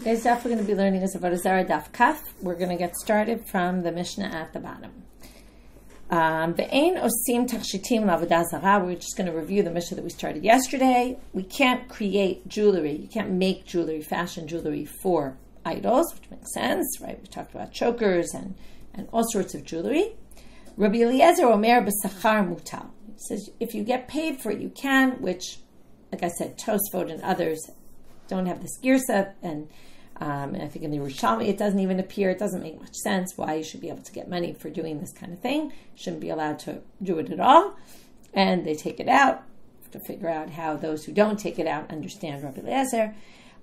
Today's daf we're going to be learning is Avodah Zarah Daf Kaf. We're going to get started from the Mishnah at the bottom. Ve'ein osim tachshitim la'avodah zarah. We're just going to review the Mishnah that we started yesterday. We can't create jewelry. You can't make jewelry, fashion jewelry for idols, which makes sense, right? We talked about chokers and all sorts of jewelry. Rabbi Eliezer Omer b'sachar mutal. He says if you get paid for it, you can, which, like I said, Tosfot and others don't have this girsa, and I think in the Yerushalmi it doesn't even appear. It doesn't make much sense why you should be able to get money for doing this kind of thing. Shouldn't be allowed to do it at all. And they take it out to figure out how those who don't take it out understand Rabbi Eliezer.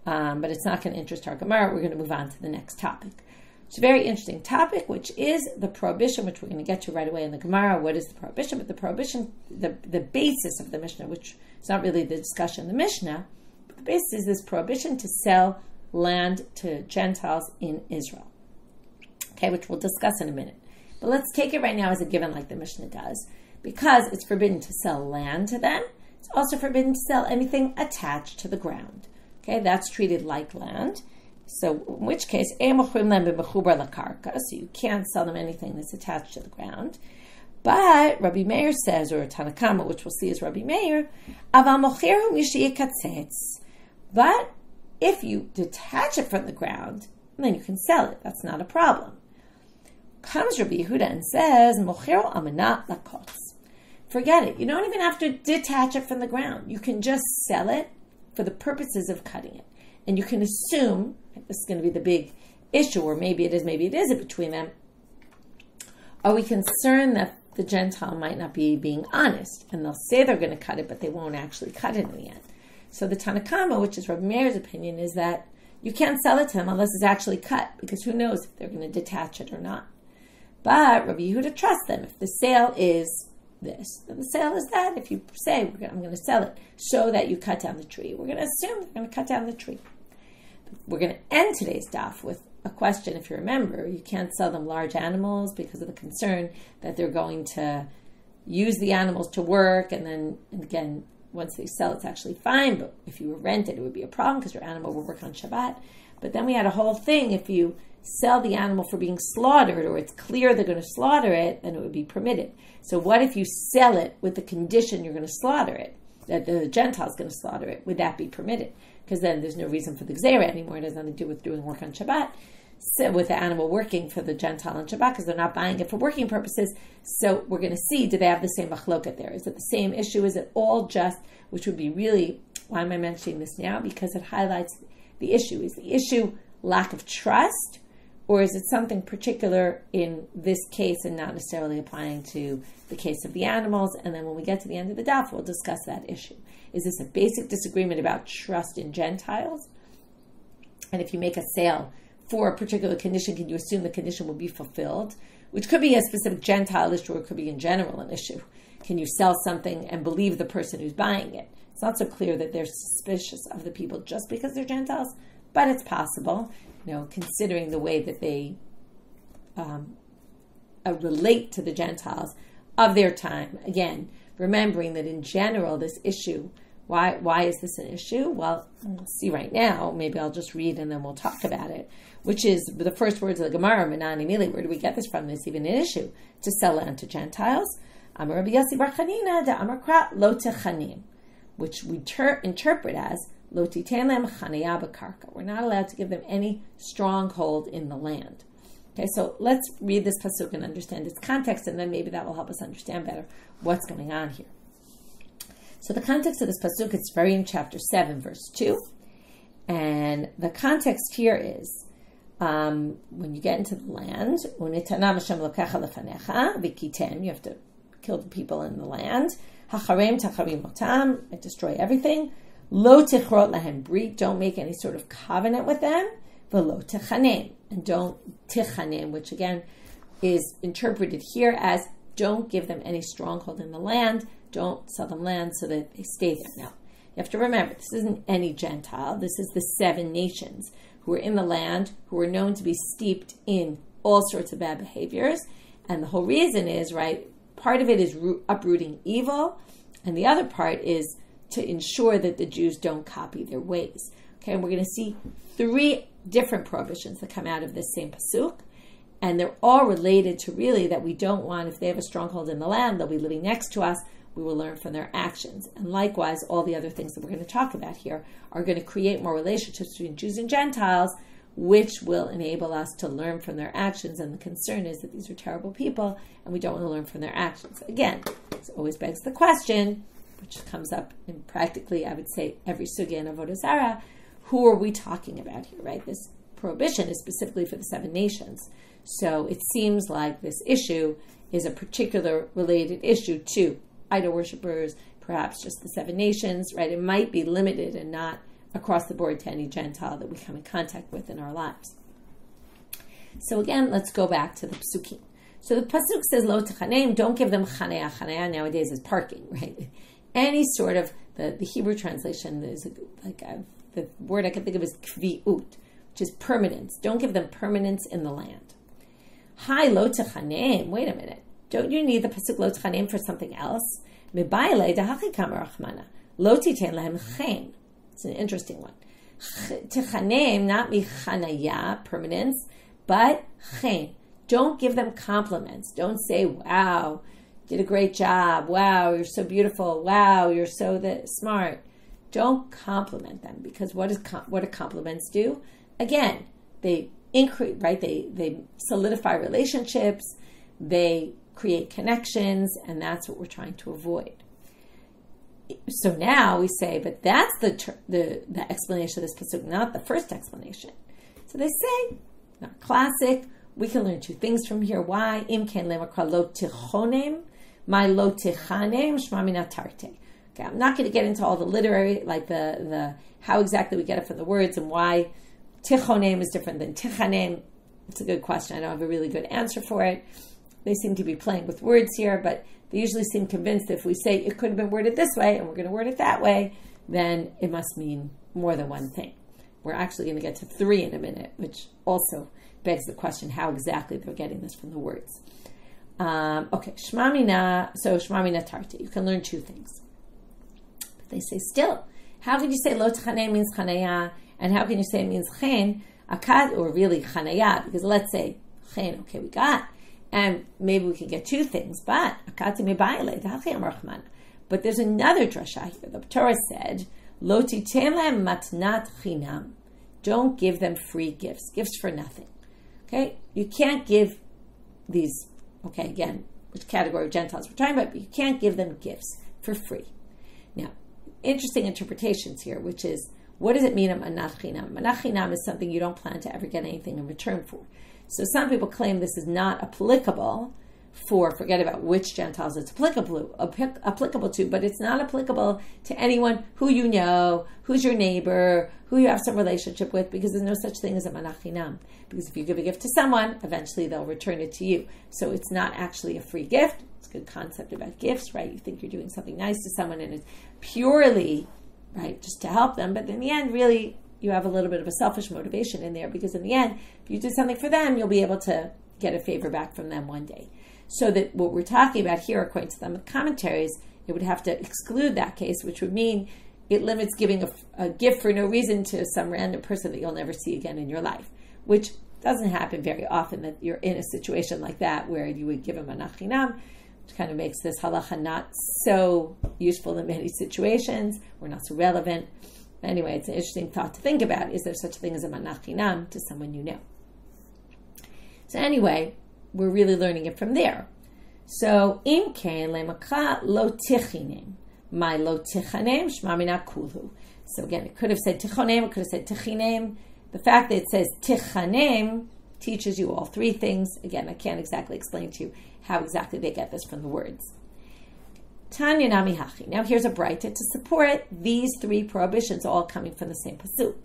But it's not going to interest our Gemara. We're going to move on to the next topic. It's a very interesting topic, which is the prohibition, which we're going to get to right away in the Gemara. What is the prohibition? But the prohibition, the basis of the Mishnah, which is not really the discussion of the Mishnah, but the basis is this prohibition to sell land to Gentiles in Israel. Okay, which we'll discuss in a minute. But let's take it right now as a given like the Mishnah does. Because it's forbidden to sell land to them, it's also forbidden to sell anything attached to the ground. Okay, that's treated like land. So in which case, so you can't sell them anything that's attached to the ground. But Rabbi Meir says, or Tanakama, which we'll see is Rabbi Meir, but if you detach it from the ground, then you can sell it. That's not a problem. Comes Rabbi Yehuda and says, Mochero amanat lakotz. Forget it. You don't even have to detach it from the ground. You can just sell it for the purposes of cutting it. And you can assume, this is going to be the big issue, or maybe it isn't between them. Are we concerned that the Gentile might not be being honest? And they'll say they're going to cut it, but they won't actually cut it in the end. So the Tanakama, which is Rabbi Meir's opinion, is that you can't sell it to him unless it's actually cut, because who knows if they're going to detach it or not. But Rabbi Yehuda trusts them. If the sale is this, then the sale is that. If you say, I'm going to sell it so that you cut down the tree, we're going to assume they're going to cut down the tree. We're going to end today's daf with a question. If you remember, you can't sell them large animals because of the concern that they're going to use the animals to work, and then, and again, once they sell, it's actually fine, but if you were rented, it would be a problem because your animal will work on Shabbat. But then we had a whole thing, if you sell the animal for being slaughtered, or it's clear they're going to slaughter it, then it would be permitted. So what if you sell it with the condition you're going to slaughter it, that the Gentile's going to slaughter it? Would that be permitted? Because then there's no reason for the Gzeira anymore. It has nothing to do with doing work on Shabbat. So with the animal working for the Gentile on Shabbat, because they're not buying it for working purposes. So we're going to see, do they have the same machloket there? Is it the same issue? Is it all just, which would be really, why am I mentioning this now? Because it highlights the issue. Is the issue lack of trust, or is it something particular in this case and not necessarily applying to the case of the animals? And then when we get to the end of the daf, we'll discuss that issue. Is this a basic disagreement about trust in Gentiles? And if you make a sale for a particular condition, can you assume the condition will be fulfilled? Which could be a specific Gentile issue, or it could be in general an issue. Can you sell something and believe the person who's buying it? It's not so clear that they're suspicious of the people just because they're Gentiles, but it's possible, considering the way that they relate to the Gentiles of their time. Again, remembering that in general, this issue, why is this an issue? Well, let's see right now. Maybe I'll just read and then we'll talk about it, which is the first words of the Gemara, Menani Mili. Where do we get this from? There's even an issue to sell land to Gentiles. Amar Rabbi Yossi Bar Chanina da Amar Kra Lo Techanim, which we interpret as Lo Titen Lem Chanaya B'Karka. We're not allowed to give them any stronghold in the land. Okay, so let's read this pasuk and understand its context, and then maybe that will help us understand better what's going on here. So the context of this pasuk, it's very in chapter 7, verse 2. And the context here is, when you get into the land, you have to kill the people in the land. Destroy everything. Lo tichrot lahem, don't make any sort of covenant with them. V'lo techanem, and don't tichanem, which again is interpreted here as don't give them any stronghold in the land. Don't sell them land so that they stay there. Now, you have to remember, this isn't any Gentile. This is the 7 nations who are in the land, who are known to be steeped in all sorts of bad behaviors. And the whole reason is, right, part of it is uprooting evil, and the other part is to ensure that the Jews don't copy their ways. Okay, and we're going to see 3 different prohibitions that come out of this same pasuk, and they're all related to really that we don't want, if they have a stronghold in the land, they'll be living next to us, we will learn from their actions. And likewise, all the other things that we're going to talk about here are going to create more relationships between Jews and Gentiles, which will enable us to learn from their actions. And the concern is that these are terrible people, and we don't want to learn from their actions. Again, this always begs the question, which comes up in practically, I would say, every sugya in Avodah Zarah, who are we talking about here, right? This prohibition is specifically for the 7 nations. So it seems like this issue is a particular related issue to idol worshippers, perhaps just the 7 nations, right? It might be limited and not across the board to any Gentile that we come in contact with in our lives. So again, let's go back to the Psukim. So the Pasuk says, Lo techanem, don't give them chanaya. Chanaya nowadays is parking, right? Any sort of, the Hebrew translation is the word I can think of is kvi'ut, which is permanence. Don't give them permanence in the land. Hi, lo techanem, wait a minute. Don't you need the Pasuk lo techanem for something else? Mebayle dahachikam rachmana. Lo titen lehem chen. It's an interesting one. Techanem, not michanaya, permanence, but chen. Don't give them compliments. Don't say, wow, did a great job. Wow, you're so beautiful. Wow, you're so smart. Don't compliment them, because what do compliments do? Again, they increase, right? They solidify relationships. They create connections, and that's what we're trying to avoid. So now we say, but that's the explanation of this pasuk, not the first explanation. So they say, not classic. We can learn 2 things from here. Why? Im ken lemakra lo tichonem, my lo tichanem shma min atarte. Okay, I'm not going to get into all the literary, like the how exactly we get it from the words and why tichonem is different than tichanem. It's a good question. I don't have a really good answer for it. They seem to be playing with words here, but they usually seem convinced if we say it could have been worded this way and we're going to word it that way, then it must mean more than one thing. We're actually going to get to 3 in a minute, which also begs the question how exactly they're getting this from the words. Okay, shmamina, so shmamina tarte. You can learn 2 things. But they say still, how can you say lo tchanem means chanaya, and how can you say it means chen, akad, or really chanaya? Because let's say chen, okay, we got, and maybe we can get 2 things, but akati mebayile, da'achim rachman. But there's another drasha here. The Torah said, lo titen lehem matnat chinam. Don't give them free gifts for nothing. Okay, you can't give these, okay, again, which category of Gentiles we're talking about, but you can't give them gifts for free. Now, interesting interpretations here, which is, what does it mean, manat chinam? Manat chinam is something you don't plan to ever get anything in return for. So some people claim this is not applicable for, forget about which Gentiles it's applicable to, but it's not applicable to anyone who you know, who's your neighbor, who you have some relationship with, because there's no such thing as a manat chinam. Because if you give a gift to someone, eventually they'll return it to you. So it's not actually a free gift. It's a good concept about gifts, right? You think you're doing something nice to someone and it's purely, right, just to help them. But in the end, really, you have a little bit of a selfish motivation in there, because in the end, if you do something for them, you'll be able to get a favor back from them one day. So that what we're talking about here, according to some commentaries, it would have to exclude that case, which would mean it limits giving a gift for no reason to some random person that you'll never see again in your life, which doesn't happen very often, that you're in a situation like that where you would give a manat chinam, which kind of makes this halacha not so useful in many situations, or not so relevant. Anyway, it's an interesting thought to think about. Is there such a thing as a manat chinam to someone you know? So anyway, we're really learning it from there. So, im ken lemakra lo tichinem, my lo tichanem shma mina kulhu. So again, it could have said tichonem, it could have said tichinem. The fact that it says tichanem teaches you all 3 things. Again, I can't exactly explain to you how exactly they get this from the words. Tanya nami hachi. Now here's a braita to support these 3 prohibitions, all coming from the same pasuk.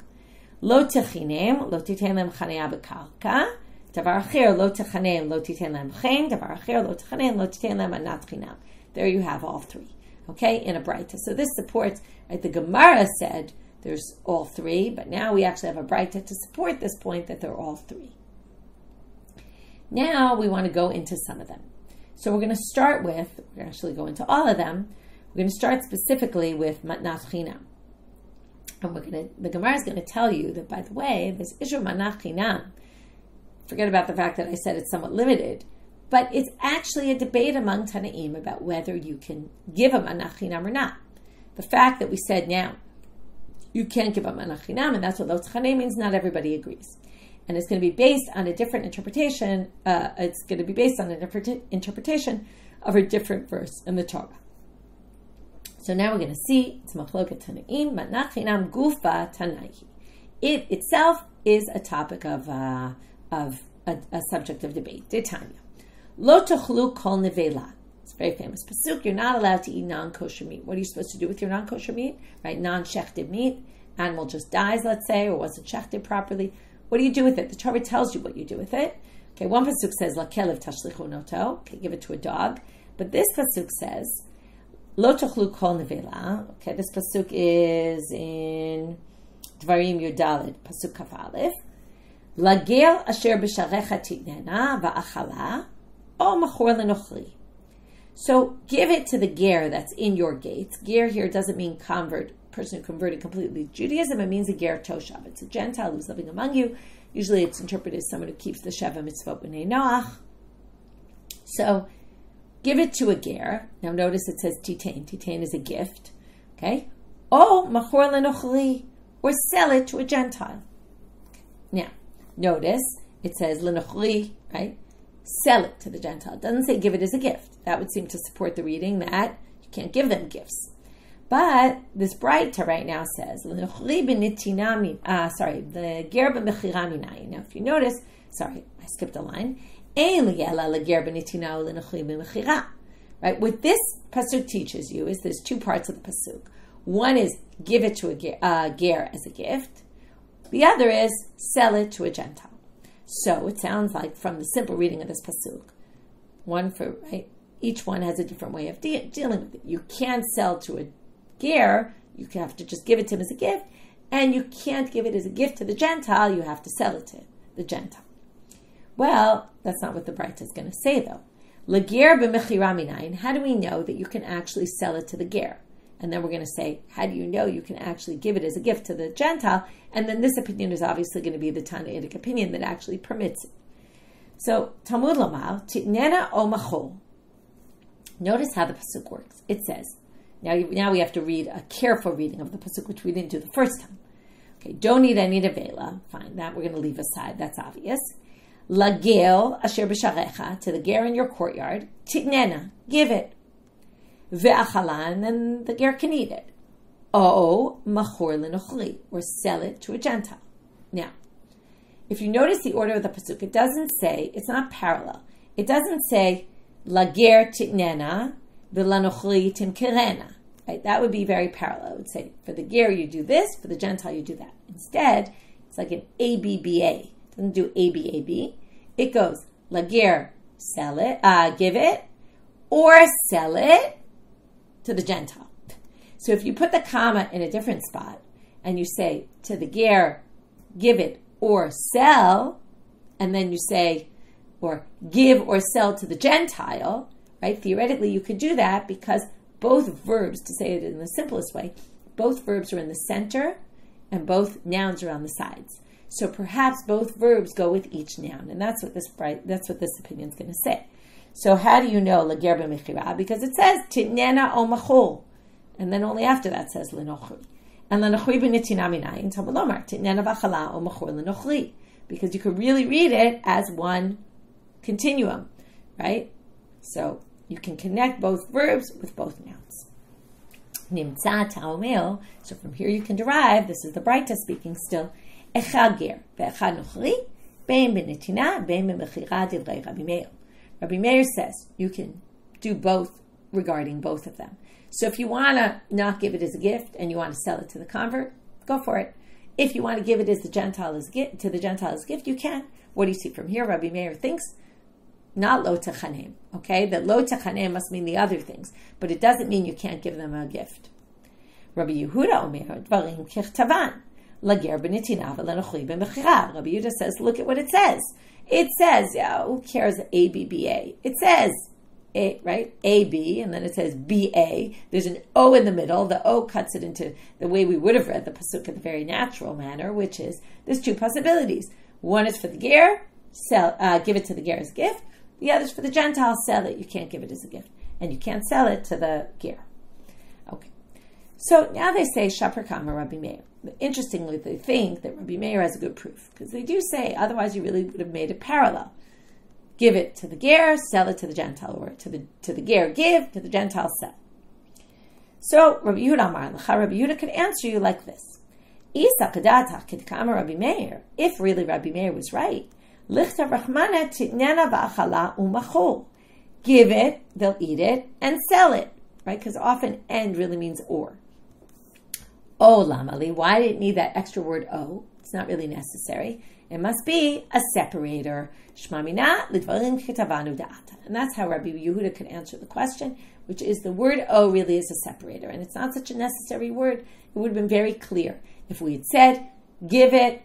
Lo tichinem, lo titen lem chanaya b'karka. Davar acher lo techanem lo titen lem chen. Davar acher lo techanem lo titen lem manat chinam. There you have all 3. Okay, in a braita. So this supports, right, the Gemara said there's all 3, but now we actually have a braita to support this point that they're all 3. Now we want to go into some of them. So we're going to start with, we're actually going to all of them. We're going to start specifically with matnat chinam. And the Gemara is going to tell you that, by the way, this Ishur Manach Chinam, forget about the fact that I said it's somewhat limited, but it's actually a debate among Tanaim about whether you can give a Manach Chinam or not. The fact that we said now, you can't give a Manach Chinam, and that's what Lo Tachaneh means, not everybody agrees. And it's going to be based on a different interpretation, it's going to be based on a different interpretation of a different verse in the Torah. So now we're going to see, it's Machloket Tanaim, Manach Chinam Gufa Tanaihi. It itself is a topic of a subject of debate. Detanya. Lo tochlu kol nevela. It's a very famous pasuk. You're not allowed to eat non-kosher meat. What are you supposed to do with your non-kosher meat? Right? Non-shechted meat. Animal just dies, let's say, or wasn't shechted properly. What do you do with it? The Torah tells you what you do with it. Okay, one pasuk says, La kelev tashlichu noto. Okay, give it to a dog. But this pasuk says, Lo tochlu kol nevela. Okay, this pasuk is in Dvarim Yudalid, pasuk kaf aleph. Lager asher b'sharecha titnena va'achala o machor lenochli. So give it to the ger that's in your gates. Ger here doesn't mean person who converted completely to Judaism. It means a ger toshav. It's a Gentile who's living among you. Usually it's interpreted as someone who keeps the Sheva Mitzvot B'nai Noach. So give it to a ger. Now notice it says titain. Titain is a gift. Okay? O machor lenochli, or sell it to a Gentile. Now, notice it says lenochli, right? Sell it to the Gentile. It doesn't say give it as a gift. That would seem to support the reading that you can't give them gifts. But this Braita right now says lenochli b'nitina the ger b'mechira minayin. Now, if you notice, sorry, I skipped a line. Ein liyela leger b'nitina lenochli b'mechira. Right? What this pasuk teaches you is there's two parts of the pasuk. One is give it to a ger as a gift. The other is sell it to a Gentile. So it sounds like from the simple reading of this pasuk, each one has a different way of dealing with it. You can't sell to a ger, you have to just give it to him as a gift, and you can't give it as a gift to the Gentile, you have to sell it to the Gentile. Well, that's not what the Braita is going to say though. Leger b'mechira minayin, how do we know that you can actually sell it to the ger? And then we're going to say, how do you know you can actually give it as a gift to the Gentile? And then this opinion is obviously going to be the Tanaitic opinion that actually permits it. So, Talmud Lomar, Titnena o machol. Notice how the pasuk works. It says, now we have to read a careful reading of the pasuk, which we didn't do the first time. Okay, don't eat any nevela. Fine, that we're going to leave aside. That's obvious. Lagel asher b'sharecha, to the ger in your courtyard. Titnena, give it. Ve'achalan, and the ger can eat it. O machor lenochli, or sell it to a Gentile. Now, if you notice the order of the pasuk, it doesn't say, it's not parallel. It doesn't say lager titnena v'lanochli timkerena. Right? That would be very parallel. It would say for the ger you do this, for the Gentile you do that. Instead, it's like an ABBA. It doesn't do ABAB. It goes lager, sell it, give it, or sell it to the Gentile. So if you put the comma in a different spot and you say to the ger, give it or sell, and then you say, or give or sell to the Gentile, right? Theoretically, you could do that because both verbs, to say it in the simplest way, both verbs are in the center and both nouns are on the sides. So perhaps both verbs go with each noun, and that's what this opinion is going to say. So how do you know lager b'mechira? Because it says titnena o machol, and then only after that says lenochli. And lenochli b'nitina minayin Talmud Lomar titnena v'achala o machor lenochli, because you could really read it as one continuum, right? So you can connect both verbs with both nouns. Nimtza ta'omel. So from here you can derive. This is the Braita speaking still. Echad ger ve'echad nochli, bein b'nitina, bein b'mechira divrei Rabbi Meir. Rabbi Meir says you can do both regarding both of them. So if you want to not give it as a gift and you want to sell it to the convert, go for it. If you want to give it as to the Gentile as a gift, you can. What do you see from here? Rabbi Meir thinks not lo techanem. Okay, that lo techanem must mean the other things, but it doesn't mean you can't give them a gift. Rabbi Yehuda omer dvarim kichtavan lager b'nitina v'lenochli b'mechira. Rabbi Yehuda says, look at what it says. It says, who cares, ABBA? It says, A, right? AB, and then it says BA. There's an O in the middle. The O cuts it into the way we would have read the pasuk in the very natural manner, which is there's two possibilities. One is for the ger, give it to the ger as a gift. The other is for the Gentile, sell it. You can't give it as a gift, and you can't sell it to the ger. Okay. So now they say Shaper Kama Rabbi Meir. Interestingly, they think that Rabbi Meir has a good proof because they do say otherwise you really would have made it parallel. Give it to the ger, sell it to the Gentile, or to the ger give, to the Gentile sell. So Rabbi Yehuda Amar Lecha, Rabbi Yehuda could answer you like this: Isa kadata kidkama Rabbi Meir. If really Rabbi Meir was right, lichta rachmana titnana va'achala umachol. Give it, they'll eat it, and sell it. Right? Because often "and" really means "or." Oh, lamali, why did it need that extra word "o"? It's not really necessary. It must be a separator. Shmamina lidvarim kitavanu da'ata. And that's how Rabbi Yehuda could answer the question, which is the word "o" really is a separator. And it's not such a necessary word. It would have been very clear. If we had said, give it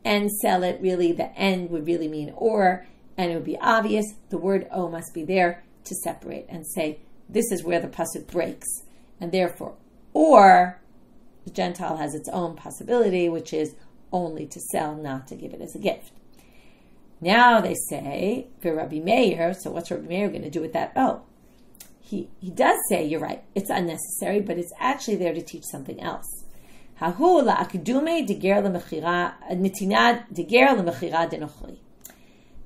and sell it, really the "and" would really mean "or," and it would be obvious. The word "o" must be there to separate and say, this is where the pasuk breaks. And therefore, or the Gentile has its own possibility, which is only to sell, not to give it as a gift. Now they say, for Rabbi Meir, so what's Rabbi Meir going to do with that "o"? He does say, you're right, it's unnecessary, but it's actually there to teach something else. Hahu la'akdume deger lemechira nitinad deger lemechira denochli.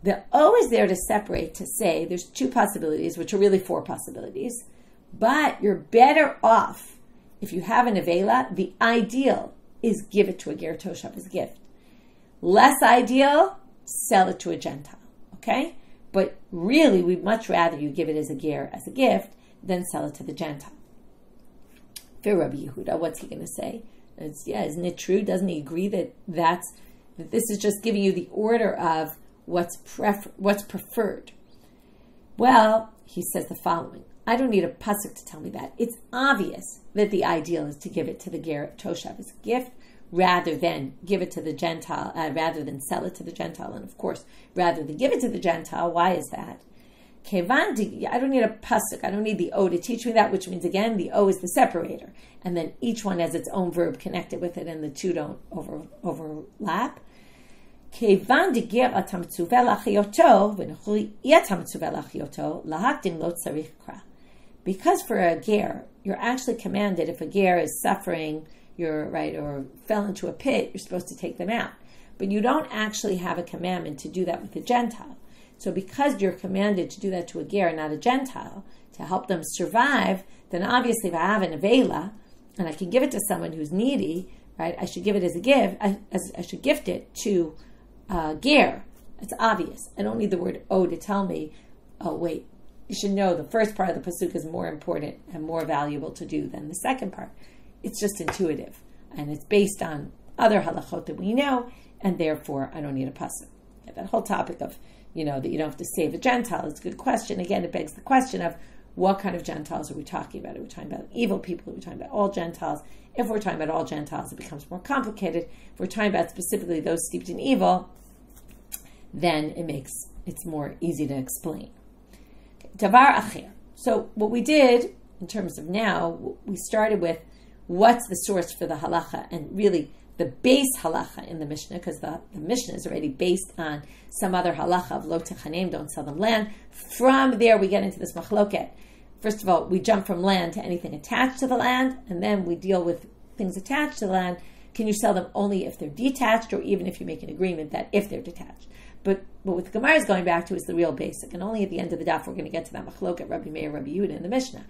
The "o" is there to separate, to say there's two possibilities, which are really four possibilities, but you're better off if you have an avela. The ideal is give it to a ger toshav as a gift. Less ideal, sell it to a Gentile. Okay? But really, we'd much rather you give it as a ger, as a gift, than sell it to the Gentile. For Rabbi Yehuda, what's he going to say? Isn't it true? Doesn't he agree that that this is just giving you the order of what's preferred? Well, he says the following. I don't need a pasuk to tell me that. It's obvious that the ideal is to give it to the ger toshav as a gift, rather than give it to the Gentile, rather than sell it to the Gentile, and of course, rather than give it to the Gentile. Why is that? I don't need a pasuk. I don't need the "o" to teach me that, which means again the "o" is the separator, and then each one has its own verb connected with it, and the two don't overlap. Because for a ger, you're actually commanded, if a ger is suffering, or fell into a pit, you're supposed to take them out. But you don't actually have a commandment to do that with a Gentile. So because you're commanded to do that to a ger, not a Gentile, to help them survive, then obviously if I have an avela, and I can give it to someone who's needy, right, I should give it as a gift, I should gift it to ger. It's obvious. I don't need the word "o" to tell me, oh wait, you should know the first part of the pasuk is more important and more valuable to do than the second part. It's just intuitive, and it's based on other halachot that we know, and therefore I don't need a pasuk. That whole topic of, that you don't have to save a Gentile is a good question. Again, it begs the question of what kind of Gentiles are we talking about? Are we talking about evil people? Are we talking about all Gentiles? If we're talking about all Gentiles, it becomes more complicated. If we're talking about specifically those steeped in evil, then it's more easy to explain. Davar acher. So what we did in terms of now, we started with what's the source for the halacha, and really the base halacha in the Mishnah, because the Mishnah is already based on some other halacha of lo techanem, don't sell them land. From there, we get into this machloket. First of all, we jump from land to anything attached to the land, and then we deal with things attached to the land. Can you sell them only if they're detached, or even if you make an agreement that if they're detached? But what the Gemara is going back to is the real basic, and only at the end of the daf we're going to get to that machloket, Rabbi Meir, Rabbi Yehuda in the Mishnah.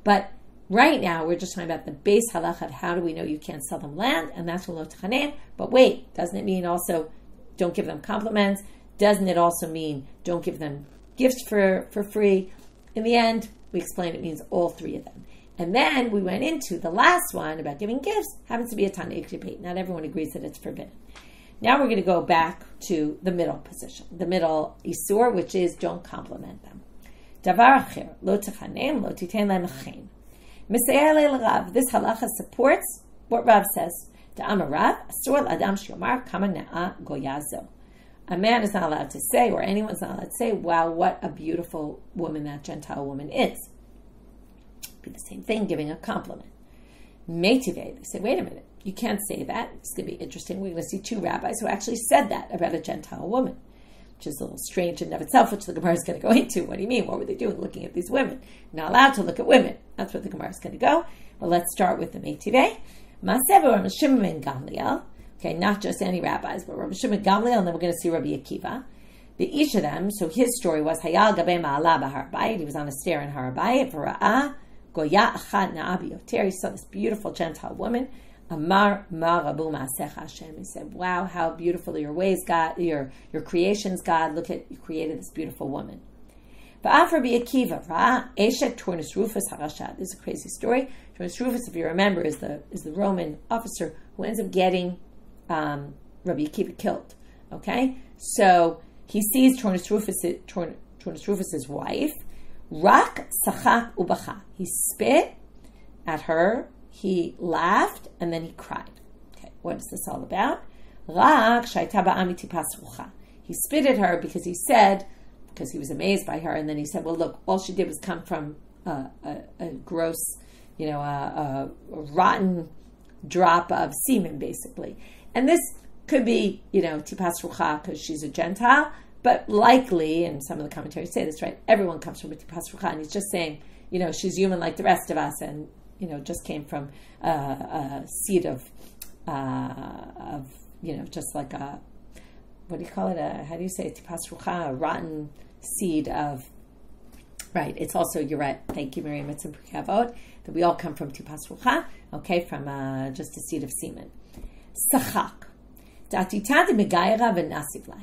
But right now, we're just talking about the base halacha of how do we know you can't sell them land, and that's lo techanem. But wait, doesn't it mean also don't give them compliments? Doesn't it also mean don't give them gifts for free? In the end, we explained it means all three of them. And then we went into the last one about giving gifts. Happens to be a Tanaic debate. Not everyone agrees that it's forbidden. Now we're going to go back to the middle position, the middle isur, which is don't compliment them. Davar acher, lo techanem, lo titen lem chen. This halacha supports what Rav says. Da'amar Rav, asur l'adam shiomar kama na'a goyazo. a man is not allowed to say, or anyone's not allowed to say, wow, what a beautiful woman that Gentile woman is. It'd be the same thing, giving a compliment. Meitive, they say, wait a minute, you can't say that. It's going to be interesting. We're going to see two rabbis who actually said that about a Gentile woman, which is a little strange in and of itself, which the Gemara is going to go into. What do you mean? What were they doing looking at these women? Not allowed to look at women. That's where the Gemara is going to go. Well, let's start with the Meitive. Maaseh Rabbi Shimon ben Gamliel. Okay, not just any rabbis, but Rabbi Shimon ben Gamliel, and then we're going to see Rabbi Akiva. The each of them, so his story was Hayal Gabe Ma'ala b'Har Bayit. He was on a stair in Har Bayit. V'ra'ah Goya Achat Na'abi Yoter. He saw this beautiful Gentile woman. Amar Ma'rabu Ma'asech Hashem. He said, wow, how beautiful your ways, God, your creations, God. Look at, you created this beautiful woman. Ba'af Rabbi Akiva, Ra'ah Eshet Turnus Rufus Harashad. This is a crazy story. Turnus Rufus, if you remember, is the Roman officer who ends up getting Rabbi Akiva killed. Okay? So he sees Turnus Rufus's wife. Rak Sachak Ubacha. He spit at her, he laughed, and then he cried. Okay, what is this all about? Rak Shaita Ba'amiti Pasrucha. He spit at her because he was amazed by her, and then he said, well, look, all she did was come from a gross, a rotten drop of semen, basically. And this could be, Tipas Rucha, because she's a Gentile, but likely, and some of the commentaries say this, right, everyone comes from a Tipas Rucha, and he's just saying, she's human like the rest of us, and, just came from a seed of just like a, what do you call it? How do you say it? Tipas Rucha, a rotten seed of, right. It's also, you're right. Thank you, Miriam. It's in Pirkei Avot that we all come from Tipas Rucha, okay, from just a seed of semen. Sachak.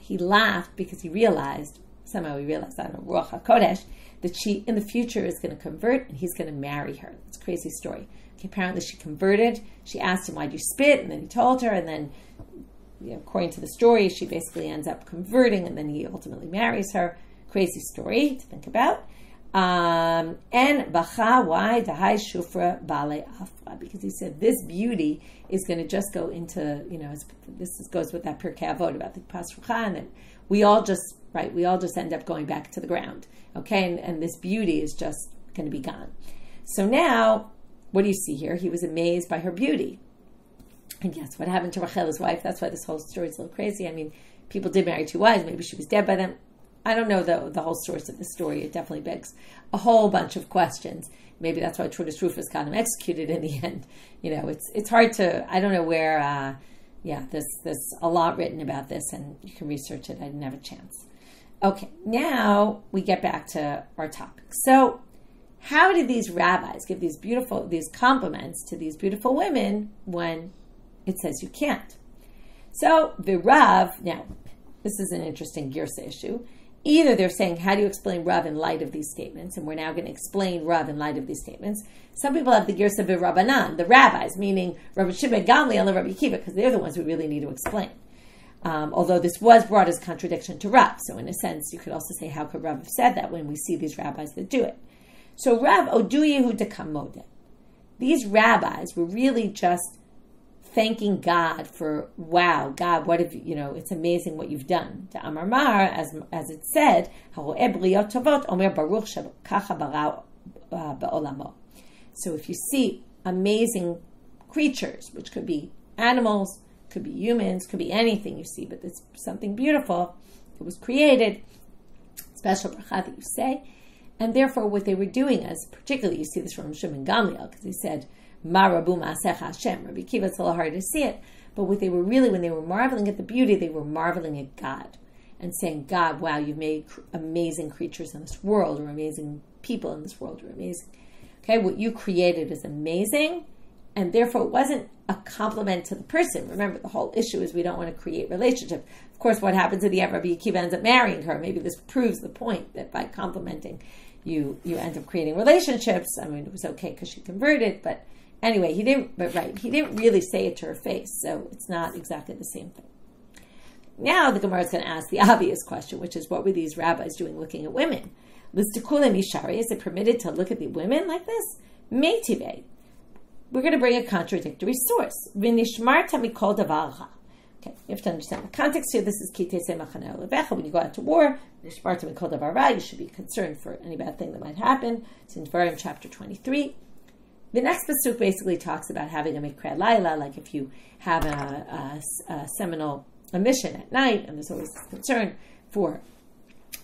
He laughed because he realized, I don't know, Ruach HaKodesh, that she in the future is going to convert and he's going to marry her. It's a crazy story. Okay, apparently she converted. She asked him, why'd you spit? And then he told her, and then according to the story, she basically ends up converting, and then he ultimately marries her. Crazy story to think about. And bacha, why? Dahai shufra bale afra, because he said this beauty is going to just go into, this goes with that Pirkei Avot about the Pasrucha, and that we all just end up going back to the ground. Okay, and this beauty is just going to be gone. So now, what do you see here? He was amazed by her beauty. And yes, what happened to Rachel, his wife? That's why this whole story is a little crazy. I mean, people did marry two wives. Maybe she was dead by then. I don't know the whole source of the story. It definitely begs a whole bunch of questions. Maybe that's why Turnus Rufus got him executed in the end. It's hard to, I don't know where, there's a lot written about this, and you can research it. I didn't have a chance. Okay, now we get back to our topic. So, how did these rabbis give these compliments to these beautiful women when it says you can't? So, the Rav, now, this is an interesting Girsa issue. Either they're saying, how do you explain Rav in light of these statements? And we're now going to explain Rav in light of these statements. Some people have the Girsa Rabbanan, the rabbis, meaning Rabbi Shimon Gamliel and Rabbi Akiva, because they're the ones we really need to explain. Although this was brought as contradiction to Rav. So in a sense, you could also say, how could Rav have said that when we see these rabbis that do it? So Rav Odu Yehuda Kamode. These rabbis were really just thanking God for, wow, God, what have you, it's amazing what you've done. To Amar Mar, as it said, so if you see amazing creatures, which could be animals, could be humans, could be anything you see, but it's something beautiful, it was created, special bracha that you say, and therefore what they were doing is, particularly you see this from Shimon Gamliel, because he said, Marabu Ma'asech Hashem. Rabbi Akiva, it's a little hard to see it, but what they were really, when they were marveling at the beauty, they were marveling at God and saying, God, wow, you've made amazing creatures in this world, or amazing people in this world, or amazing. Okay, what you created is amazing, and therefore it wasn't a compliment to the person. Remember, the whole issue is we don't want to create relationships. Of course, what happens at the end, Rabbi Akiva ends up marrying her. Maybe this proves the point that by complimenting, you end up creating relationships. I mean, it was okay because she converted, but anyway, he didn't really say it to her face, so it's not exactly the same thing. Now the Gemara is going to ask the obvious question, which is, what were these rabbis doing looking at women? Listikule mishari, is it permitted to look at the women like this? Meitive. We're going to bring a contradictory source. V'nishmarta mikol davarcha. Okay, you have to understand the context here. This is Kitese Machaneh Levecha. When you go out to war, you should be concerned for any bad thing that might happen. It's in Devarim chapter 23. The next pasuk basically talks about having a mikra laila, like if you have a seminal emission at night, and there's always concern for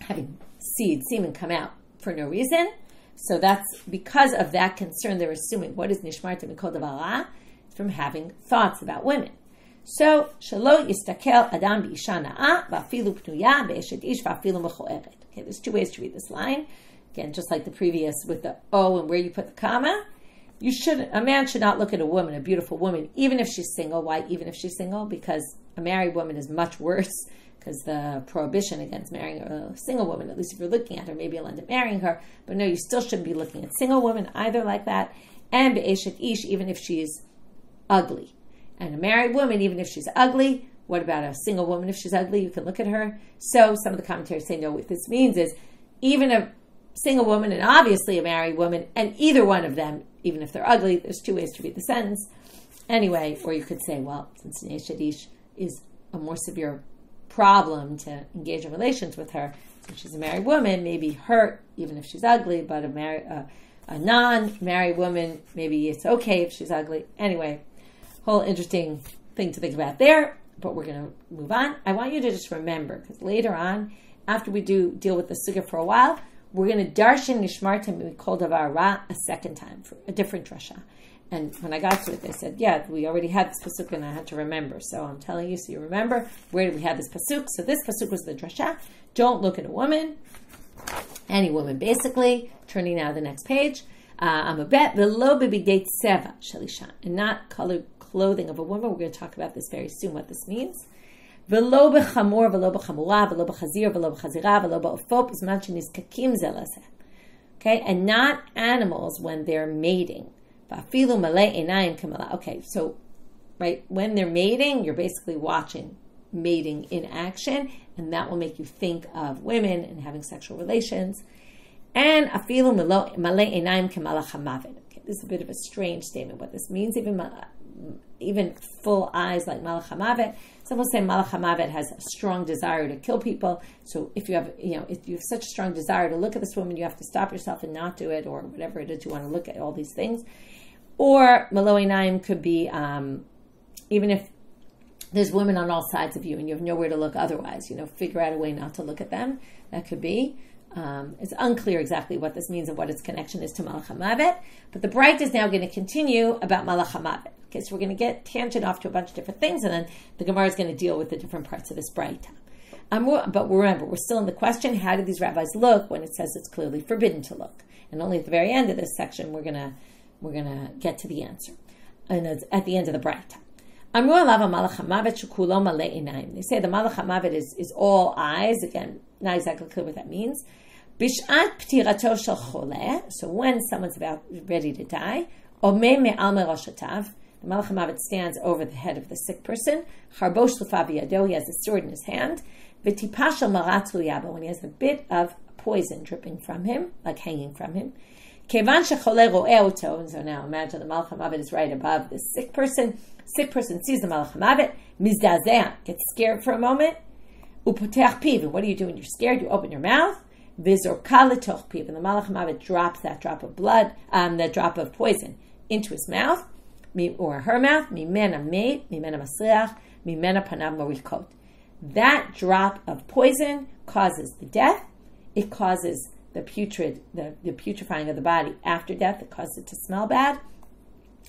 having semen come out for no reason. So that's because of that concern. They're assuming what is nishmarta mikol davar from having thoughts about women. So shelo yistakel adam b'isha na'a va'afilu pnuya be'eshet ish va'afilu mechoeret. Okay, there's two ways to read this line. Again, just like the previous with the o and where you put the comma. A man should not look at a woman, a beautiful woman, even if she's single. Why even if she's single? Because a married woman is much worse, because the prohibition against marrying a single woman, at least if you're looking at her, maybe you'll end up marrying her. But no, you still shouldn't be looking at single women either like that. And be'eshet ish, even if she's ugly. And a married woman, even if she's ugly, what about a single woman if she's ugly? You can look at her. So some of the commentators say, no, what this means is even a single woman and obviously a married woman, and either one of them, even if they're ugly, there's two ways to read the sentence. Anyway, or you could say, well, since Ne'eshet Ish is a more severe problem to engage in relations with her, since she's a married woman, maybe hurt, even if she's ugly, but a non-married woman, maybe it's okay if she's ugly. Anyway, whole interesting thing to think about there, but we're going to move on. I want you to just remember, because later on, after we deal with the sugya for a while, we're going to darshan nishmarta mikol davar ra a second time for a different drasha. And when I got to it, they said, yeah, we already had this pasuk and I had to remember. So I'm telling you, so you remember, where did we have this pasuk? So this pasuk was the drasha. Don't look at a woman, any woman basically. Turning now to the next page. I'm a bet, v'lo b'bidei tseva shalisha, and not colored clothing of a woman. We're going to talk about this very soon, what this means. V'lo b'chamor, v'lo b'chamura, v'lo b'chazir, v'lo b'chazira, v'lo b'ofop, zman shenizkakim ze lezeh. Okay, and not animals when they're mating. V'afilu malei einayim kamala. Okay, so, right, when they're mating, you're basically watching mating in action, and that will make you think of women and having sexual relations. And afilu malei einayim kamala hamavet. Okay, this is a bit of a strange statement. What this means, even full eyes like Malach HaMavet. Some will say Malach HaMavet has a strong desire to kill people. So if you have such a strong desire to look at this woman, you have to stop yourself and not do it, or whatever it is you want to look at, all these things. Or Malo Einayim could be, even if there's women on all sides of you and you have nowhere to look otherwise, figure out a way not to look at them. That could be. It's unclear exactly what this means and what its connection is to Malach HaMavet. But the Bright is now going to continue about Malach HaMavet. Okay, so we're going to get tangent off to a bunch of different things, and then the Gemara is going to deal with the different parts of this Bright. But remember, we're still in the question, how do these rabbis look when it says it's clearly forbidden to look? And only at the very end of this section, we're gonna get to the answer. And it's at the end of the Bright. They say the Malach HaMavet is all eyes. Again, not exactly clear what that means. Bishat ptirato shel choleh, so when someone's about ready to die, omeh me'al merashatav, the Malach HaMavet stands over the head of the sick person. Charbosh l'fav yado, he has a sword in his hand. V'tipa shel maratz yabo, when he has a bit of poison dripping from him, like hanging from him. Kevan shecholeh ro'eh oto, and so now imagine the Malach HaMavet is right above the sick person. Sick person sees the Malach HaMavet, mizdazeh, gets scared for a moment. Upotech piv, and what do you do when you're scared? You open your mouth. Vizorka letoch piv, and the Malach HaMavet drops that drop of blood, that drop of poison into his mouth, or her mouth. Mimena meit, mimena masriach, mimena panav morikot. That drop of poison causes the death. It causes the putrefying of the body after death. It causes it to smell bad.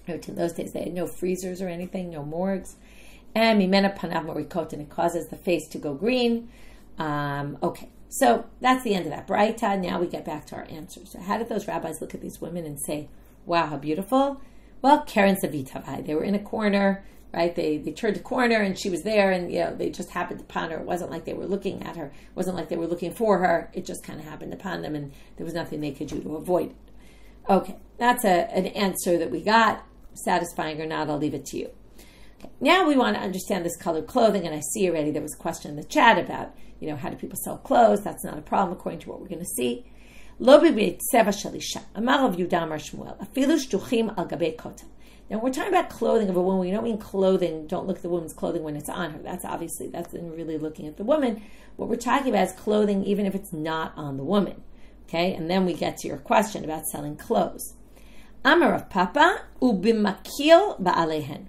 In those days, they had no freezers or anything, no morgues. And mimena panav morikot, and it causes the face to go green. Okay, so that's the end of that Braita. Now we get back to our answer. So how did those rabbis look at these women and say, wow, how beautiful? Well, Karen Savitavai, they were in a corner, right? They turned a corner and she was there, and they just happened upon her. It wasn't like they were looking at her. It wasn't like they were looking for her. It just kind of happened upon them, and there was nothing they could do to avoid it. Okay, that's an answer that we got. Satisfying or not, I'll leave it to you. Okay, now we want to understand this colored clothing, and I see already there was a question in the chat about, how do people sell clothes? That's not a problem according to what we're going to see. Lo b'tzeva shalisha. Amar Rav Yudah Amar Shmuel. Afilu shtuchim al gabei kotel. Now, we're talking about clothing of a woman. We don't mean clothing. Don't look at the woman's clothing when it's on her. That's really looking at the woman. What we're talking about is clothing, even if it's not on the woman. Okay, and then we get to your question about selling clothes. Amar Rav Papa ubimakil ba'alehen.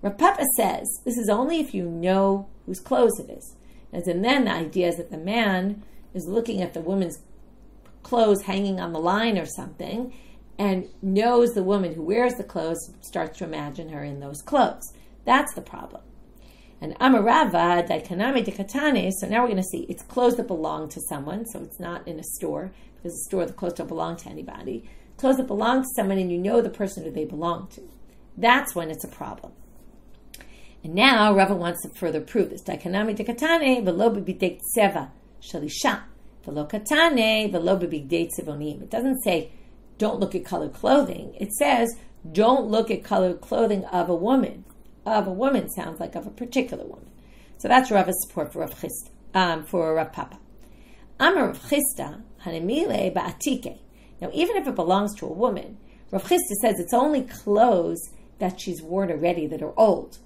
Rav Papa says this is only if you know whose clothes it is. And then the idea is that the man is looking at the woman's clothes hanging on the line or something and knows the woman who wears the clothes, starts to imagine her in those clothes. That's the problem. And Amarava Daikaname Dekatane, so now we're going to see it's clothes that belong to someone, so it's not in a store, because a store, the clothes don't belong to anybody. Clothes that belong to someone and you know the person who they belong to. That's when it's a problem. And now Rava wants to further prove this. Daikaname Dekatane velo b'bidei tseva shalisha velo katane velo b'bidei tzevonim. It doesn't say don't look at colored clothing. It says don't look at colored clothing of a woman. Of a woman sounds like of a particular woman. So that's Rava's support for Rav Chisda, for Rav Papa. Amar Rav Chisda hanemile ba'atike. Now, even if it belongs to a woman, Rav Chisda says it's only clothes that she's worn already that are old.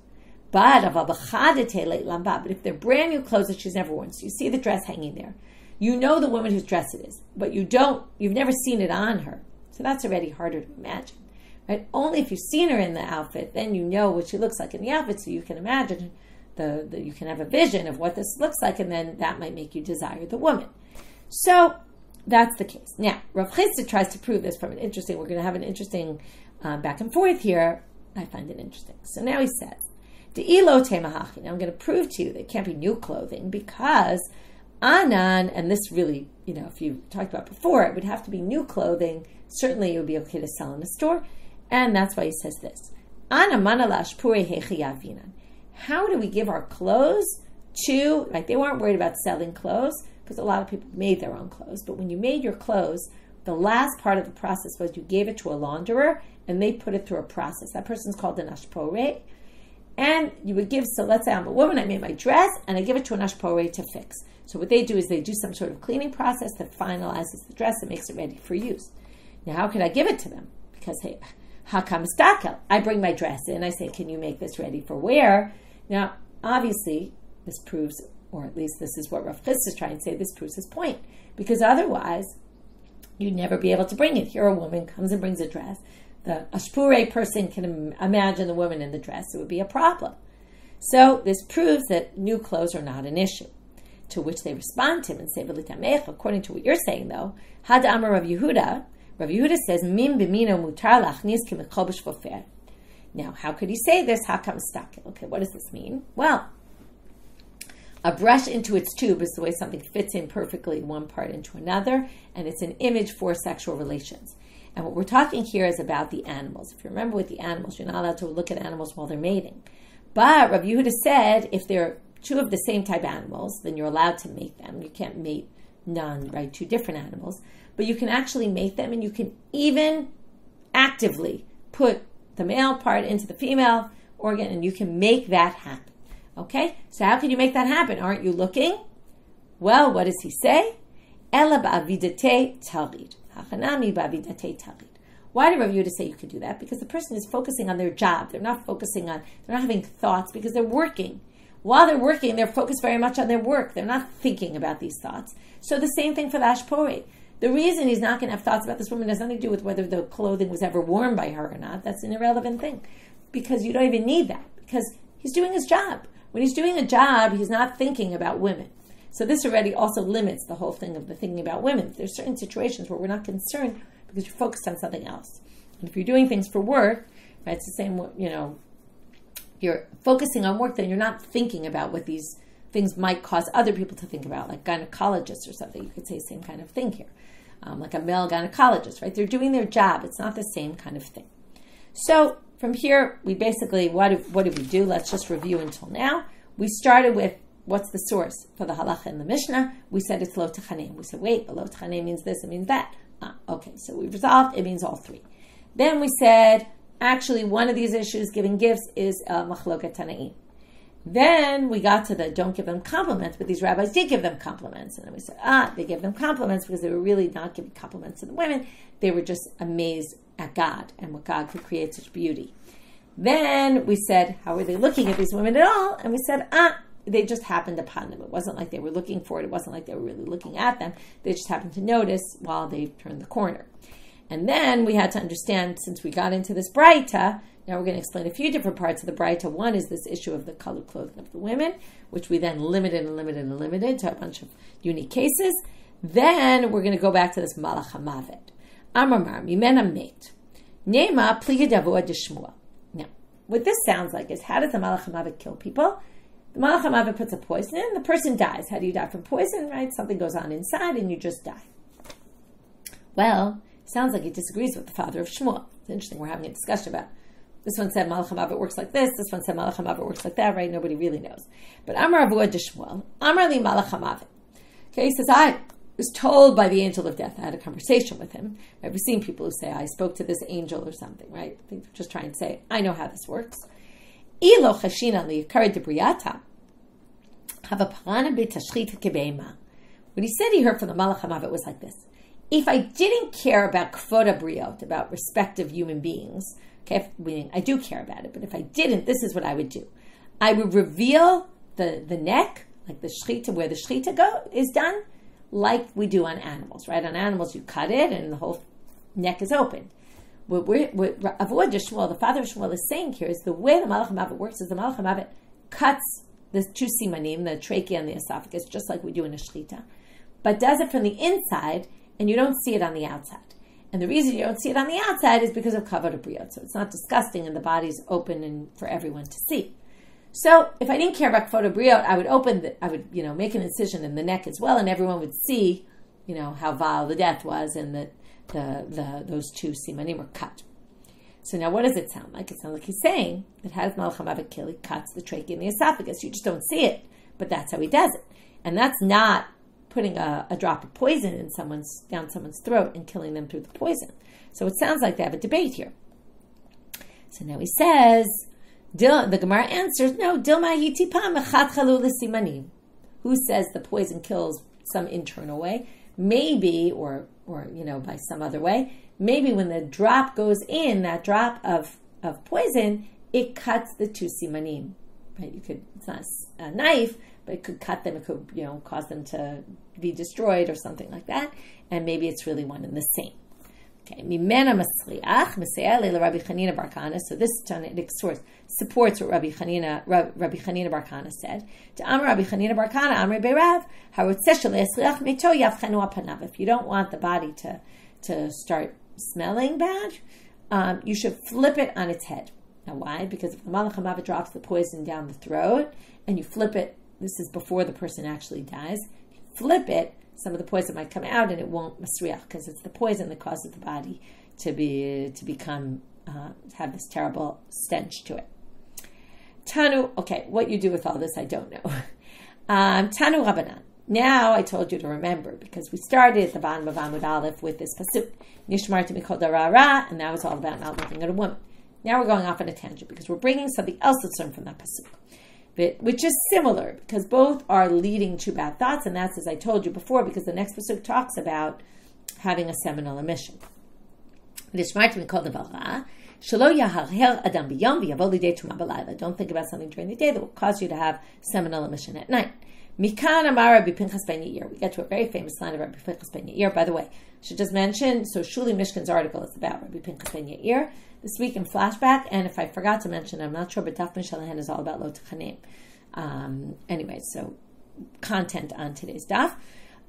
But if they're brand new clothes that she's never worn, so you see the dress hanging there, you know the woman whose dress it is, but you've never seen it on her. So that's already harder to imagine. Right? Only if you've seen her in the outfit, then you know what she looks like in the outfit, so you can imagine you can have a vision of what this looks like, and then that might make you desire the woman. So that's the case. Now, Rav Chisda tries to prove this from we're going to have an interesting back and forth here. I find it interesting. So now he says, now I'm going to prove to you that it can't be new clothing because Anan, and this really, if you talked about before, it would have to be new clothing. Certainly it would be okay to sell in a store. And that's why he says this. How do we give our clothes to, they weren't worried about selling clothes because a lot of people made their own clothes. But when you made your clothes, the last part of the process was you gave it to a launderer and they put it through a process. That person's called an ashpore. And you would give, so let's say I'm a woman, I made my dress, and I give it to an ashpore to fix. So what they do is they do some sort of cleaning process that finalizes the dress and makes it ready for use. Now, how could I give it to them? Because, hey, hakam stakel, I bring my dress in, I say, can you make this ready for wear? Now, obviously, this proves, or at least this is what Rav Chisda is trying to say, this proves his point. Because otherwise, you'd never be able to bring it. Here a woman comes and brings a dress. The ashpure person can imagine the woman in the dress. It would be a problem. So this proves that new clothes are not an issue. To which they respond to him and say, according to what you're saying though, Had Amar Rav Yehuda says, Mim b'mino mutar lachnis k'mechobesh v'ofer. Now, how could he say this? Hakam stakel. Okay, what does this mean? Well, a brush into its tube is the way something fits in perfectly one part into another, and it's an image for sexual relations. And what we're talking here is about the animals. If you remember with the animals, you're not allowed to look at animals while they're mating. But Rav Yehuda said if they're two of the same type animals, then you're allowed to mate them. You can't mate two different animals. But you can actually mate them, and you can even actively put the male part into the female organ, and you can make that happen. Okay? So how can you make that happen? Aren't you looking? Well, what does he say? Ela ba'avidate talid. Hachanami ba'avidate talid. Why did Rav Yehuda say you could do that? Because the person is focusing on their job. They're not having thoughts because they're working. While they're working, they're focused very much on their work. They're not thinking about these thoughts. So the same thing for the ashpore. The reason he's not going to have thoughts about this woman has nothing to do with whether the clothing was ever worn by her or not. That's an irrelevant thing. Because you don't even need that. Because he's doing his job. When he's doing a job, he's not thinking about women. So this already also limits the whole thing of the thinking about women. There's certain situations where we're not concerned because you're focused on something else. And if you're doing things for work, right, it's the same, you're focusing on work, then you're not thinking about what these things might cause other people to think about, like gynecologists or something. You could say the same kind of thing here. Like a male gynecologist, right? They're doing their job. It's not the same kind of thing. So from here, we basically, what did we do? Let's just review until now. We started with what's the source for the halacha in the Mishnah. We said it's lo techanem. We said, wait, but lo techanem means this, it means that. Okay, so we've resolved, it means all three. Then we said, actually, one of these issues, giving gifts, is machloket tanaim. Then we got to the don't give them compliments, but these rabbis did give them compliments. And then we said, they gave them compliments because they were really not giving compliments to the women. They were just amazed at God and what God could create such beauty. Then we said, how were they looking at these women at all? And we said, they just happened upon them. It wasn't like they were looking for it. It wasn't like they were really looking at them. They just happened to notice while they turned the corner. And then we had to understand, since we got into this Braita, now we're going to explain a few different parts of the Braita. One is this issue of the colored clothing of the women, which we then limited to a bunch of unique cases. Then we're going to go back to this Malach HaMavet. Amar Mimena Met. Nema Pliga Davua Deshmua. Now, what this sounds like is, how does the Malach HaMavet kill people? The Malach HaMavet puts a poison in, the person dies. How do you die from poison, right? Something goes on inside and you just die. Well, sounds like he disagrees with the father of Shmuel. It's interesting, we're having a discussion about, this one said Malach HaMavet works like this, this one said Malach HaMavet works like that, right? Nobody really knows. But Amar Avua de Shmuel, Amar li Malach HaMavet. Okay, he says, I was told by the angel of death. I had a conversation with him. Right? We've seen people who say, I spoke to this angel or something, right? They're just trying to say, I know how this works. Ilo chashina li yikar debriyata. What he said he heard from the Malach HaMavet was like this. If I didn't care about kvoda briot, about respect of human beings, okay, meaning I do care about it, but if I didn't, this is what I would do. I would reveal the neck, like the shchita, where the shchita is done, like we do on animals, right? On animals, you cut it and the whole neck is open. What Avua de Shmuel, the father of Shmuel, is saying here is the way the Malach HaMavet works is the Malach HaMavet cuts the two simanim, the trachea and the esophagus, just like we do in a shchita, but does it from the inside, and you don't see it on the outside. And the reason you don't see it on the outside is because of kavod briot. So it's not disgusting and the body's open and for everyone to see. So if I didn't care about kavod briot, I would make an incision in the neck as well, and everyone would see, how vile the death was, and that those two simanim were cut. So now what does it sound like? It sounds like he's saying that how does Malach HaMavet kill? He cuts the trachea and the esophagus. You just don't see it, but that's how he does it. And that's not putting a drop of poison in down someone's throat and killing them through the poison. So it sounds like they have a debate here. So now he says, the Gemara answers, no, Dilma Yitipa Mechat Chalul Simanim. Who says the poison kills some internal way? Maybe, or by some other way, maybe when the drop goes in, that drop of poison, it cuts the two simanim. Right? It's not a knife, but it could cut them. It could, cause them to be destroyed or something like that. And maybe it's really one and the same. Okay, Mimena Masliach, Mesea Leila Rabbi Chanina Bar Kana. So this supports what Rabbi Chanina Bar Kana said. To Amar Rabbi Chanina Bar Kana, Amar Beirav, Harotzeh Le'esliach Meto Yavchenu Apanav. If you don't want the body to start smelling bad, you should flip it on its head. Now why? Because if the Malach HaMavet drops the poison down the throat, and you flip it, this is before the person actually dies, you flip it, some of the poison might come out and it won't masriach, because it's the poison that causes the body to have this terrible stench to it. Tanu, okay, what you do with all this, I don't know. Tanu Rabbanan. Now I told you to remember, because we started at the bottom of Amud Aleph with this pasuk, Nishmarti Mikol Darara, and that was all about not looking at a woman. Now we're going off on a tangent, because we're bringing something else that's learned from that pasuk, which is similar, because both are leading to bad thoughts, and that's, as I told you before, because the next pasuk talks about having a seminal emission. Nishmarti Mikol Darara. Don't think about something during the day that will cause you to have seminal emission at night. Mikan Amar Rabbi Pinchas ben Yair. We get to a very famous line of Rabbi Pinchas ben Yair. By the way, I should just mention, so Shuli Mishkan's article is about Rabbi Pinchas ben Yair this week in Flashback, and if I forgot to mention, I'm not sure, but Daf Mishalahen is all about Lo Techanim. Anyway, so content on today's Daf.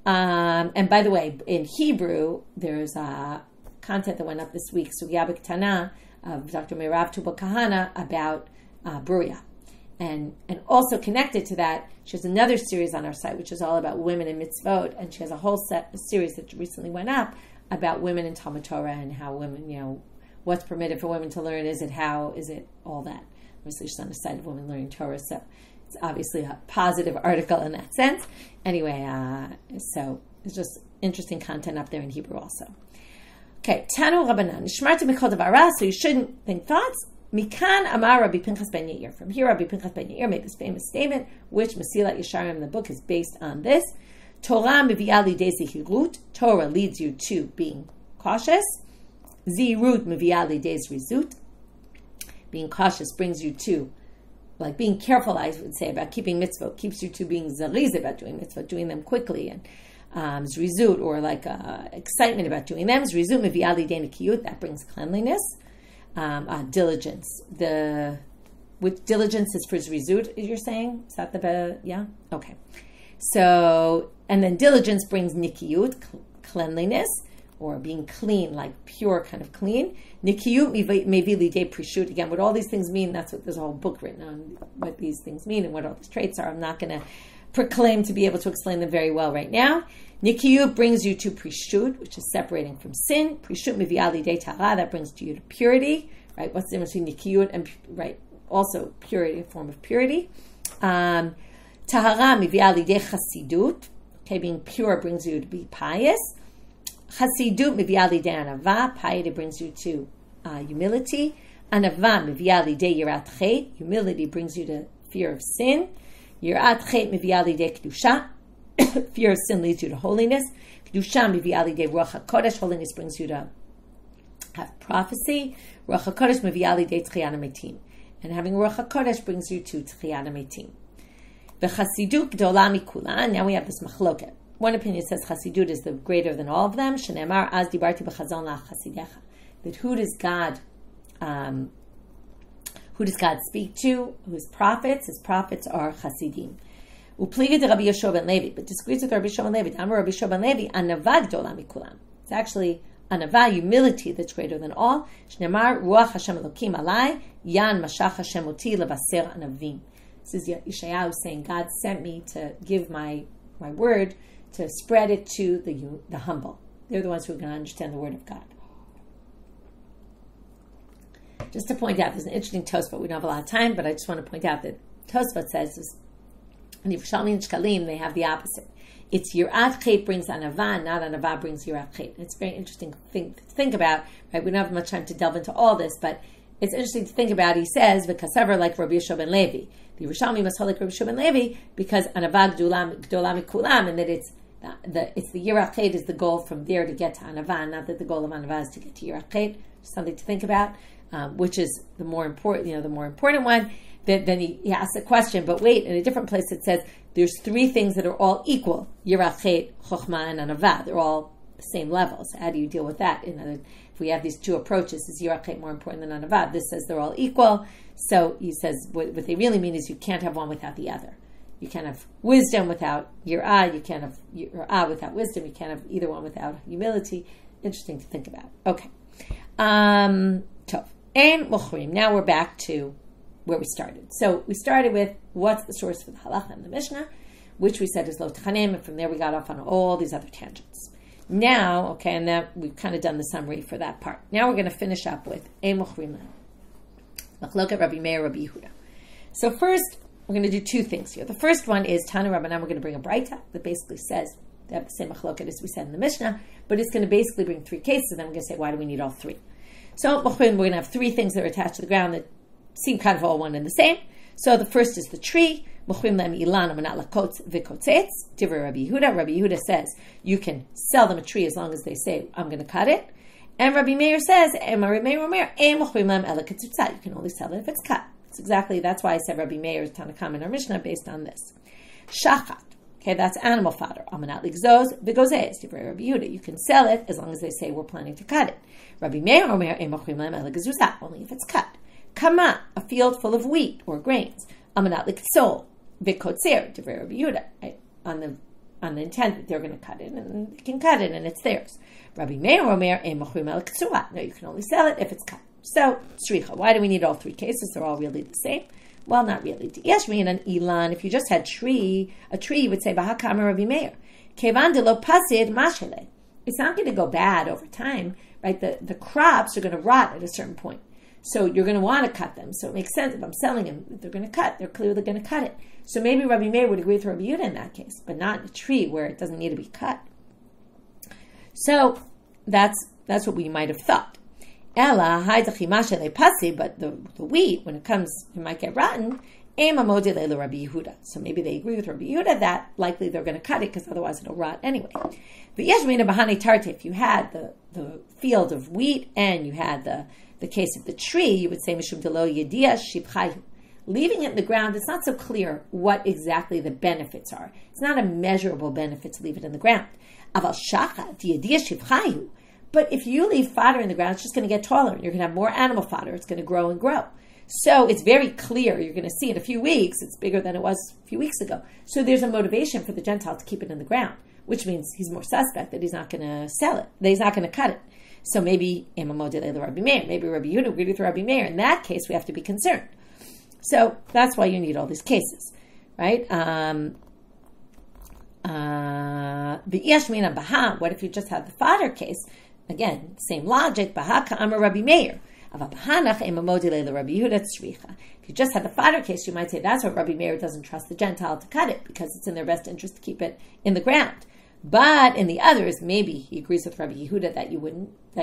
And by the way, in Hebrew, there's content that went up this week, Sugya B'Ktana, of Dr. Meirav Tubal Kahana about Bruria. And also connected to that, she has another series on our site, which is all about women in mitzvot, and she has a whole series that recently went up about women in Talmud Torah and how women, what's permitted for women to learn, is it all that. Obviously, she's on the side of women learning Torah, so it's obviously a positive article in that sense. Anyway, so it's just interesting content up there in Hebrew also. Okay, Tanu Rabbanan, Nishmarti Mikol Davara, so you shouldn't think thoughts. Mikan Amar Rabbi Pinchas ben Yair. From here, Rabbi Pinchas ben Yair made this famous statement, which Mesilat Yesharim, the book, is based on this. Torah Miviyah Lidei Zihirut. Torah leads you to being cautious. Zihirut Miviyah Lidei Zrizut. being cautious brings you to, like being careful, I would say, about keeping mitzvot, keeps you to being zariz about doing mitzvot, doing them quickly, and zrizut, or like excitement about doing them. Zrizut mevi'ah lidei nikiyut, that brings cleanliness. Diligence. With diligence is for zrizut, you're saying? Is that the, yeah? Okay. So, and then diligence brings nikiyut, cleanliness, or being clean, like pure kind of clean. Nikiyut mevi lidei prishut. Again, what all these things mean, that's what there's a whole book written on, what these things mean and what all these traits are. I'm not going to proclaim to be able to explain them very well right now. Nikiyut brings you to prishut, which is separating from sin. Prishut mevi'ah lidei tahara, that brings you to purity, right? What's the difference between nikiyut and, right, also purity, a form of purity. Tahara mevi'ah lidei chasidut, okay, being pure brings you to be pious. Chasidut mevi'ah lidei anava, piety brings you to humility. Anava mevi'ah lidei yirat chet, humility brings you to fear of sin. Yirat chet mevi'ah lidei kedusha, fear of sin leads you to holiness. Kedusha mevi'ah lidei ruach hakodesh, holiness brings you to have prophecy. Ruach hakodesh mevi'ah lidei tchiyat hametim, and having ruach hakodesh brings you to tchiyat hametim. V'chasidut gdola mikulan. Now we have this machloket. One opinion says chasidut is the greater than all of them. Shenemar az dibarti b'chazon la'chasidecha. That who does God speak to? His prophets. His prophets are chasidim. Upliga de Rabbi Yeshua ben Levi, but disagrees with Rabbi Yeshua ben Levi. Amar Rabbi Yeshua ben Levi, anava gdola mikulam. It's actually anava, humility, that's greater than all. Shneimar ruach Hashem Elokim alai, yan mashach Hashem oti levaser anavim. This is Yeshayahu saying, God sent me to give my word, to spread it to the humble. They're the ones who are going to understand the word of God. Just to point out, there's an interesting Tosfot. We don't have a lot of time, but I just want to point out that Tosfot says this. And Yerushalmi and Shkalim, they have the opposite. It's Yirat Chet brings Anava, not Anava brings Yirat Chet. It's a very interesting thing to think about. Right? We don't have much time to delve into all this, but it's interesting to think about. He says, "V'kasaver like Rabbi Yeshua ben Levi." The Yerushalmi must hold like Rabbi Yeshua ben Levi because Anava gdola mikulam, and that it's the Yirat Chet is the goal from there to get to Anava, not that the goal of Anava is to get to Yirat Chet. Something to think about, which is the more important, the more important one. Then he asks a question, but wait, in a different place it says there's three things that are all equal: Yirat Chet, Chochmah, and Anava. They're all the same level. So how do you deal with that? If we have these two approaches, is Yirat Chet more important than Anava? This says they're all equal. So he says what they really mean is you can't have one without the other. You can't have wisdom without Yirah. You can't have Yirah without wisdom. You can't have either one without humility. Interesting to think about. Okay. Tov. And Mochrim. Now we're back to where we started. So we started with what's the source for the halacha and the Mishnah, which we said is lo tachanim, and from there we got off on all these other tangents. Now, okay, and that we've kind of done the summary for that part. Now we're going to finish up with ein mochrim machloket Rabbi Meir, Rabbi Yehuda. So first, we're going to do two things here. The first one is Tanu Rabbanan. We're going to bring a braita that basically says they have the same machloket as we said in the Mishnah, but it's going to basically bring three cases, and then we're going to say, why do we need all three? So we're going to have three things that are attached to the ground that seem kind of all one and the same. So the first is the tree. Divrei Rabbi Yehuda. Rabbi Yehuda says you can sell them a tree as long as they say, I'm going to cut it. And Rabbi Meir says, you can only sell it if it's cut. That's why I said Rabbi Meir is Tanakam in our Mishnah based on this. Shachat. Okay, that's animal fodder. Amanat ligzos v'gozes. Divrei Rabbi Yehuda. You can sell it as long as they say we're planning to cut it. Rabbi Meir omer only if it's cut. Kama, a field full of wheat or grains. Amanat liksol v'kotzer. Divrei Rabbi Yehuda. On the intent that they're going to cut it, and they can cut it, and it's theirs. Rabbi Meir omer no, you can only sell it if it's cut. So, Sricha, why do we need all three cases? They're all really the same. Well, not really. Yeshmin and Ilan, if you just had a tree, you would say, Bahakama Rabbi Meir. Kevan de lo pasid mashele. It's not going to go bad over time, right? The crops are going to rot at a certain point. So you're going to want to cut them. So it makes sense if I'm selling them, if they're going to cut, they're clearly going to cut it. So maybe Rabbi Meir would agree with Rabbi Yehuda in that case, but not in a tree where it doesn't need to be cut. So that's what we might have thought. Ella, but the wheat, when it comes, it might get rotten. Rabbi Yehuda. So maybe they agree with Rabbi Yehuda that likely they're going to cut it because otherwise it'll rot anyway. But if you had the field of wheat and you had the The case of the tree, you would say Mishum Delo Yediah Shibchayu. Leaving it in the ground, it's not so clear what exactly the benefits are. It's not a measurable benefit to leave it in the ground. Aval Shachat Yediah Shibchayu. But if you leave fodder in the ground, it's just going to get taller. You're going to have more animal fodder. It's going to grow and grow. So it's very clear. You're going to see in a few weeks, it's bigger than it was a few weeks ago. So there's a motivation for the Gentile to keep it in the ground, which means he's more suspect that he's not going to sell it, that he's not going to cut it. So maybe Rabbi Meir, maybe Rabbi Yehuda agreed with Rabbi Meir. In that case, we have to be concerned. So that's why you need all these cases, right? What if you just have the fodder case? Again, same logic. Rabbi Meir. If you just had the fodder case, you might say that's what Rabbi Meir doesn't trust the Gentile to cut it because it's in their best interest to keep it in the ground. But in the others, maybe he agrees with Rabbi Yehuda that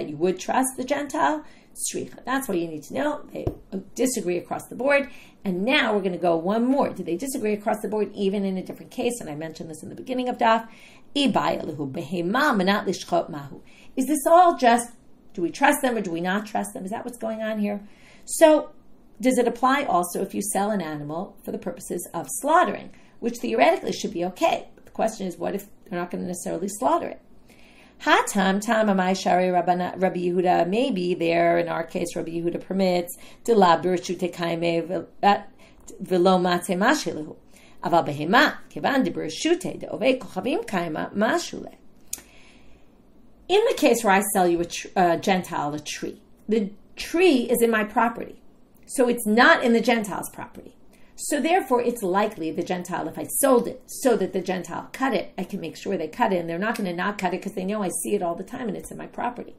you would trust the Gentile. Tzricha. That's what you need to know. They disagree across the board. And now we're going to go one more. Do they disagree across the board even in a different case? And I mentioned this in the beginning of Daf. Is this all just, do we trust them or do we not trust them? Is that what's going on here? So does it apply also if you sell an animal for the purposes of slaughtering, which theoretically should be okay? But the question is, what if they're not going to necessarily slaughter it? Hatam tam amai shari Rabbi Yehuda. Maybe there, in our case, Rabbi Yehuda permits to la birshute kaime velo mate mashilu. Aval behema kevan de birshute de ove kochavim kaima mashule. In the case where I sell you a Gentile a tree, the tree is in my property, so it's not in the Gentile's property. So therefore, it's likely the Gentile, if I sold it so that the Gentile cut it, I can make sure they cut it, and they're not going to not cut it because they know I see it all the time and it's in my property.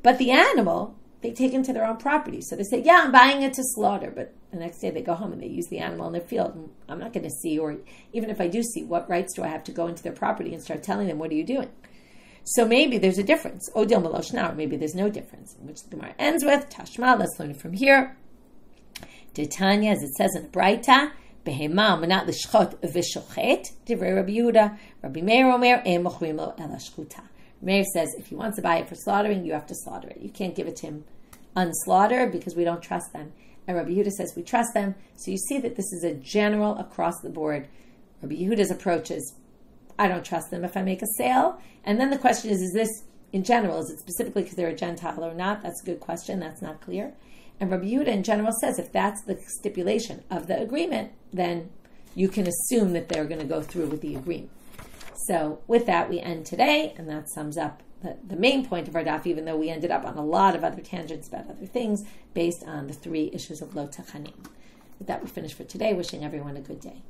But the animal, they take into their own property. So they say, yeah, I'm buying it to slaughter. But the next day they go home and they use the animal in their field. And I'm not going to see, or even if I do see, what rights do I have to go into their property and start telling them, what are you doing? So maybe there's a difference. Odil Meloshna, or maybe there's no difference. Which the Gemara ends with, Tashma, let's learn it from here. Tanya, as it says in the Braita, behema manat lishchot v'shochet, divrei Rabbi Yehuda, Rabbi Meir omer, ein mochrim lo ela shchuta. Meir says, if he wants to buy it for slaughtering, you have to slaughter it. You can't give it to him unslaughtered because we don't trust them. And Rabbi Yehuda says we trust them. So you see that this is a general across the board. Rabbi Yehuda's approach is, I don't trust them if I make a sale. And then the question is this in general? Is it specifically because they're a Gentile or not? That's a good question. That's not clear. And Rabbi Yehuda in general says if that's the stipulation of the agreement, then you can assume that they're going to go through with the agreement. So with that, we end today, and that sums up the main point of our daf, even though we ended up on a lot of other tangents about other things based on the three issues of Lo Tachanim. With that, we finish for today. Wishing everyone a good day.